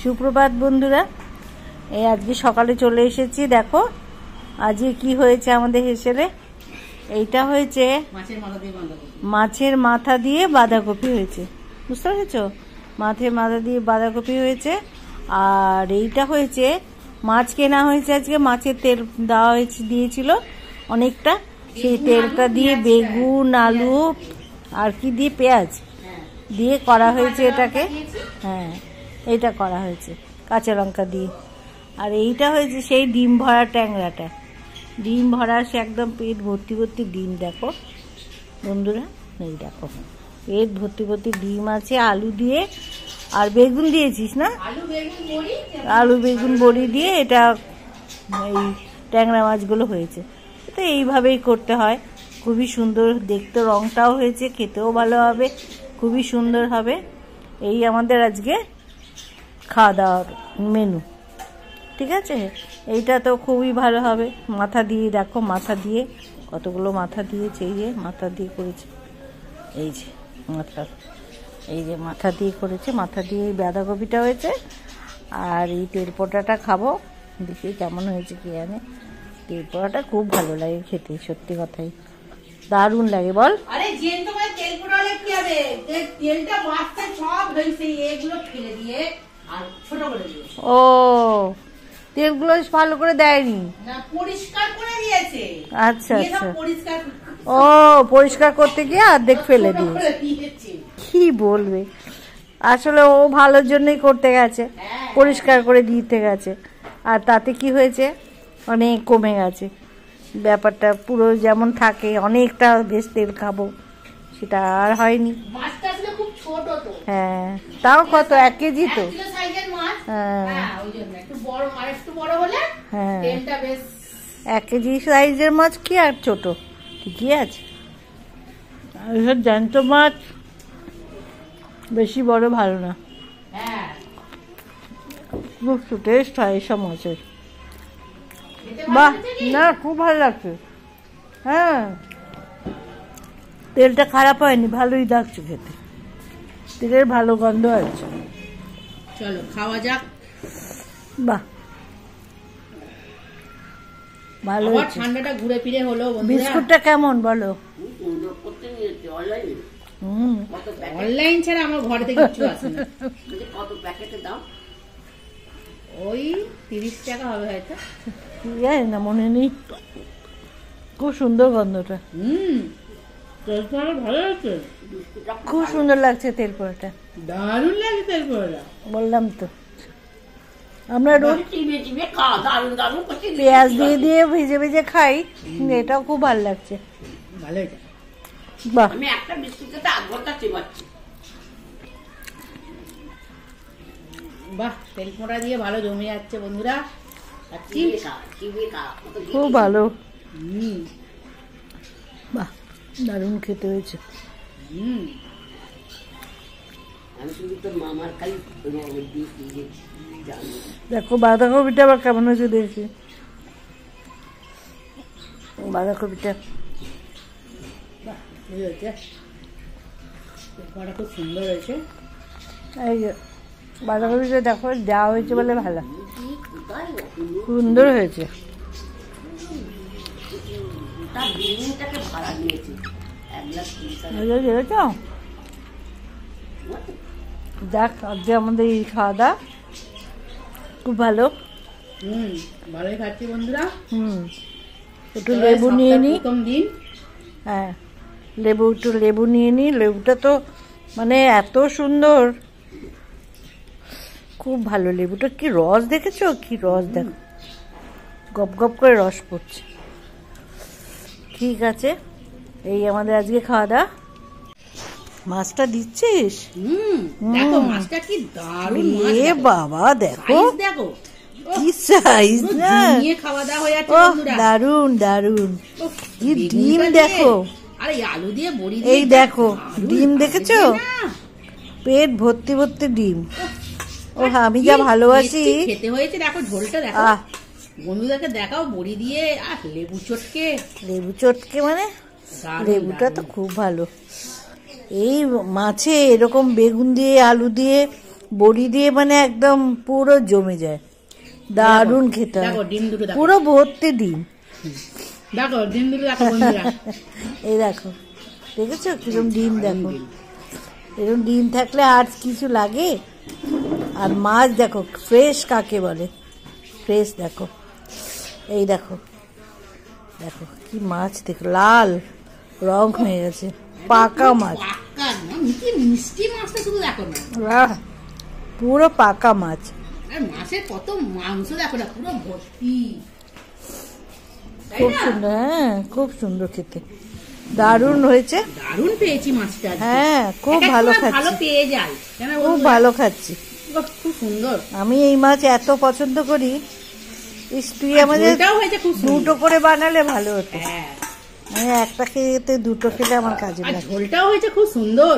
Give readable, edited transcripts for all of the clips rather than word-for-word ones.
সুপ্রভাত বন্ধুরা, এই আজকে সকালে চলে এসেছি। দেখো আজকে কি হয়েছে আমাদের হেসেলে। এইটা হয়েছে মাছের মাথা দিয়ে বাঁধাকপি হয়েছে, বুঝতে পেরেছো? মাছের মাথা দিয়ে বাঁধাকপি হয়েছে। আর এইটা হয়েছে মাছ কেনা হয়েছে আজকে, মাছের তেল দেওয়া হয়েছে, দিয়েছিল অনেকটা, সেই তেলটা দিয়ে বেগুন আলু আর কি দিয়ে পেঁয়াজ দিয়ে করা হয়েছে এটাকে। হ্যাঁ, এইটা করা হয়েছে কাঁচা লঙ্কা দিয়ে। আর এইটা হয়েছে সেই ডিম ভরা ট্যাংরাটা, ডিম ভরা, সে একদম পেট ভর্তি ভর্তি ডিম। দেখো বন্ধুরা, এই দেখো পেট ভর্তি ভর্তি ডিম আছে, আলু দিয়ে আর বেগুন দিয়েছিস না, আলু বেগুন বড়ি দিয়ে এটা এই ট্যাংরা মাছগুলো হয়েছে। তো এইভাবেই করতে হয়, খুবই সুন্দর দেখতে, রংটাও হয়েছে, খেতেও ভালো হবে, খুবই সুন্দর হবে। এই আমাদের আজকে খাওয়া দাওয়ার মেনু, ঠিক আছে? এইটা তো খুবই ভালো হবে। মাথা দিয়ে দেখো, মাথা দিয়ে কতগুলো মাথা দিয়েছে, এই যে মাথা দিয়ে করেছে, এই যে মাথা, এই যে মাথা দিয়ে করেছে, মাথা দিয়ে এই বাঁধাকপিটা হয়েছে। আর এই তেল পোড়াটা খাবো, দেখি কেমন হয়েছে কি জানে। তেল পোড়াটা খুব ভালো লাগে খেতে, সত্যি কথাই দারুণ লাগে। বল, আরে জেন তোমার তেল পোড়ালে কি হবে, তেলটা বাঁচতে সব হইছে, এগুলো ফেলে দিয়ে আর ছোট করে দিও। ও, তেলগুলো ভালো করে দেয়নি না, পরিষ্কার করে দিয়েছে। আচ্ছা আচ্ছা, পরিষ্কার, ও পরিষ্কার করতে গিয়ে অর্ধেক ফেলে দিয়েছে। কি বলবে, আসলে ও ভালোর জন্যই করতে গেছে, পরিষ্কার করে দিতে গেছে। আর তাতে কি হয়েছে, অনেক কমে গেছে ব্যাপারটা, পুরো যেমন থাকে অনেকটা বেশ তেল খাবো সেটা আর হয়নি। হ্যাঁ, তাও কত 1 কেজি তো। হ্যাঁ হ্যাঁ, 1 কেজি সাইজের মাছ কি আর ছোট, ঠিকই আছে। আর জ্যান্ত মাছ বেশি বড় ভালো না, খুব টেস্ট হয় এইসব মাছের। বাহ, না খুব ভালো লাগছে। হ্যাঁ, তেলটা খারাপ হয়নি, ভালোই লাগছে খেতে, তেলের ভালো গন্ধ আছে। চলো খাওয়া যাক। বাহ, ভালো। ঠান্ডাটা ঘুরে ফিরে হলো। বিস্কুটটা কেমন বলো? অনলাইন ছাড়া আমার ঘরে থেকে কিছু আসে না। কত প্যাকেটে দাও? ওই 30 টাকা হবে হয়তো, জানি না, মনে নেই। খুব সুন্দর গন্ধটা, ভালো লাগছে, খুব সুন্দর লাগছে তেল পোড়াটা, দারুণ লাগছে তেল পোড়াটা। বললাম তো, আমরা রোজ পেঁয়াজ দিয়ে দিয়ে ভেজে ভেজে খাই, এটাও খুব ভালো লাগছে। ভালো এটা। বাহ, আমি একটা বিস্কুটটা আগরটা চিবাচ্ছি। বাহ, তেল পোড়া দিয়ে ভালো জমে যাচ্ছে বন্ধুরা। খুব ভালো। বাহ, দারুণ খেতে হয়েছে। দেখো বাঁধাকপিটা আবার কেমন হয়েছে দেখি, বাঁধাকপিটা খুব সুন্দর হয়েছে। এই যে বাঁধাকপিটা দেখো দেওয়া হয়েছে বলে ভালো, সুন্দর হয়েছে। দেখ আজকে আমাদের এই খাওয়া দাওয়া খুব ভালো। ভালোই খাচ্ছি বন্ধুরা। একটু লেবু নিয়ে নি। দিন, হ্যাঁ, একটু লেবু নিয়ে নি। লেবুটা তো মানে এত সুন্দর, খুব ভালো লেবুটা। কি রস দেখেছো, কি রস দেখো, গপ গপ করে রস পড়ছে। ঠিক আছে, এই আমাদের আজকে খাওয়া দাওয়া। মাছটা দিচ্ছিস? দেখো মাছটা কি দারুণ। এ বাবা, দেখো দেখো কি সাইজ না, খাওয়া দাওয়া হয়ে যাচ্ছে বন্ধুরা। দারুণ দারুণ। কি ডিম দেখো, আরে আলু দিয়ে বড়ি দিয়ে, এই দেখো ডিম দেখেছো, পেট ভর্তি ভর্তি ডিম। ও আমি যা ভালোবাসি খেতে হয়েছে। দেখো ঝোলটা দেখো, বন্ধুদেরকে দেখাও, বড়ি দিয়ে আর লেবু চটকে। লেবু চটকে মানে লেবুটা তো খুব ভালো। এই মাছে এরকম বেগুন দিয়ে আলু দিয়ে বড়ি দিয়ে মানে একদম পুরো জমে যায়, দারুণ খেতে হয়। দেখো ডিম দুটো দেখো, পুরো ভর্তি ডিম। দেখো ডিম দুটো দেখো বন্ধুরা। এই দেখো, দেখেছো কিরকম ডিম? দেখো এরকম ডিম থাকলে আর কিছু লাগে? আর মাছ দেখো ফ্রেশ কাকে বলে, ফ্রেশ। দেখো এই দেখো, দেখো কি মাছ, দেখো লাল রং হয়ে গেছে, পাকা মাছ, পাকা না, কি মিষ্টি মাছটা শুধু দেখো না, আহ, পুরো পাকা মাছ। আর মাছের কত মাংস দেখো না, পুরো ভর্তি। খুব সুন্দর, হ্যাঁ খুব সুন্দর খেতে, দারুণ হয়েছে। দারুণ পেয়েছি মাছটা। হ্যাঁ খুব ভালো ভালো খাচ্ছি, পেয়ে যাই, কেন খুব ভালো খাচ্ছি। খুব সুন্দর। আমি এই মাছ এত পছন্দ করি, তুই আমাদের ঝোলটাও হয়েছে খুব সুন্দর। দুটো করে বানালে ভালো হতো, হ্যাঁ, আমি একটা খেতে দুটো খেলে আমার কাজে আর লাগে। ঝোলটাও হয়েছে খুব সুন্দর।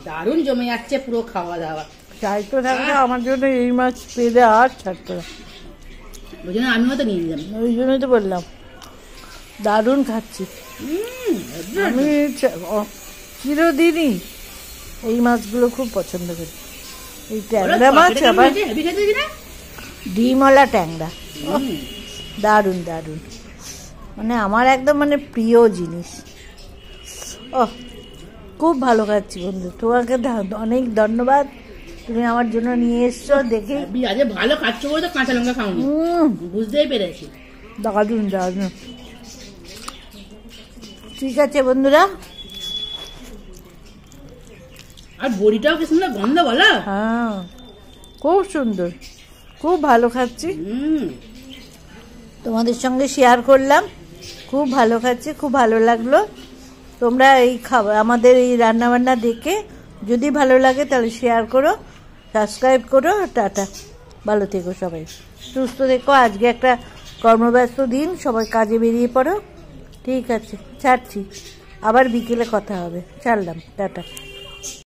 দারুণ জমে যাচ্ছে পুরো খাওয়া দাওয়া। চাইতো থাকলে আমার জন্য এই মাছ পেলে আর ছাড়তো না, ওই জন্য আমিও তো নিয়ে নিলাম। ওই জন্যই তো বললাম দারুণ খাচ্ছি। আমি চিরদিনই এই মাছগুলো খুব পছন্দ করি। এই ট্যাংরা মাছ, আবার ডিমওয়ালা ট্যাংরা, দারুণ দারুণ, মানে আমার একদম মানে প্রিয় জিনিস। ও খুব ভালো খাচ্ছি বন্ধু, তোমাকে অনেক ধন্যবাদ, তুমি আমার জন্য নিয়ে এসছো। দেখে আজ ভালো খাচ্ছো বলে তো কাঁচা লঙ্কা খাওনি, বুঝতেই পেরেছি। দারুণ দারুণ। ঠিক আছে বন্ধুরা, আর বড়িটাও কি সুন্দর গন্ধ বলো। হ্যাঁ খুব সুন্দর, খুব ভালো খাচ্ছি, তোমাদের সঙ্গে শেয়ার করলাম, খুব ভালো খাচ্ছি, খুব ভালো লাগলো। তোমরা এই খাবার আমাদের এই রান্নাবান্না দেখে যদি ভালো লাগে তাহলে শেয়ার করো, সাবস্ক্রাইব করো। টাটা, ভালো থেকো সবাই, সুস্থ থেকো। আজকে একটা কর্মব্যস্ত দিন, সবাই কাজে বেরিয়ে পড়ো। ঠিক আছে, ছাড়ছি, আবার বিকেলে কথা হবে, ছাড়লাম, টাটা।